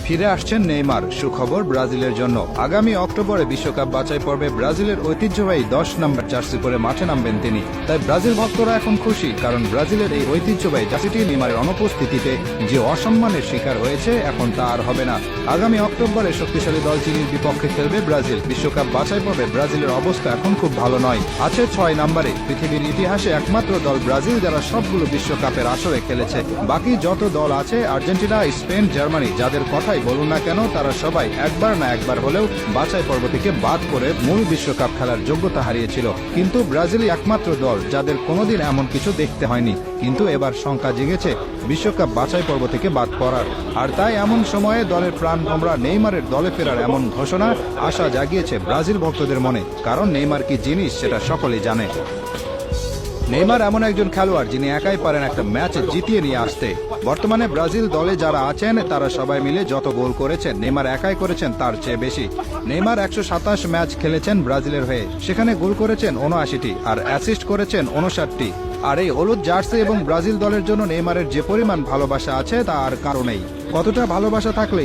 ফিরে আসছেন নেইমার। সুখবর ব্রাজিলের জন্য, আগামী অক্টোবরে বিশ্বকাপ বাছাই পর্বে ব্রাজিলের ঐতিহ্যবাহী 10 নম্বর জার্সি পরে মাঠে নামবেন তিনি। তাই ব্রাজিল ভক্তরা এখন খুশি, কারণ ব্রাজিলের এই ঐতিহ্যবাহী জার্সিটি নেইমারের অনুপস্থিতিতে যে অসম্মানের শিকার হয়েছে, এখন তা আর হবে না। আগামী অক্টোবরে শক্তিশালী দল চিলির বিপক্ষে খেলবে ব্রাজিল। বিশ্বকাপ বাছাই পর্বে ব্রাজিলের অবস্থা এখন খুব ভালো নয়, আছে 6 নম্বরে। পৃথিবীর ইতিহাসে একমাত্র দল ব্রাজিল যারা সবগুলো বিশ্বকাপের আসরে খেলেছে। বাকি যত দল আছে, আর্জেন্টিনা, স্পেন, জার্মানি, যাদের কথাই বলুন না কেন, তারা সবাই একবার না একবার হলেও বাছাই পর্ব থেকে বাদ পড়ে মূল বিশ্বকাপ খেলার যোগ্যতা হারিয়েছিল। কিন্তু ব্রাজিলই একমাত্র দল যাদের কোনোদিন এমন কিছু দেখতে হয়নি। কিন্তু এবার শঙ্কা জেগেছে বিশ্বকাপ বাছাই পর্ব থেকে বাদ পড়ার। আর তাই এমন সময়ে দলের প্রাণভোমরা নেইমারের দলে ফেরার এমন ঘোষণা আশা জাগিয়েছে ব্রাজিল ভক্তদের মনে, কারণ নেইমার কি জিনিস সেটা সকলেই জানে। নেইমার এমন একজন খেলোয়াড় যিনি একাই পারেন একটা ম্যাচ জিতিয়ে নিয়ে আসতে। বর্তমানে ব্রাজিল দলে যারা আছেন তারা সবাই মিলে যত গোল করেছেন, নেইমার একাই করেছেন তার চেয়ে বেশি। নেইমার 127 ম্যাচ খেলেছেন ব্রাজিলের হয়ে, সেখানে গোল করেছেন 79টি আর অ্যাসিস্ট করেছেন 59টি। আর এই হলুদ জার্সি এবং ব্রাজিল দলের জন্য নেইমারের যে পরিমাণ ভালোবাসা আছে তা আর কারণেই। কতটা ভালোবাসা থাকলে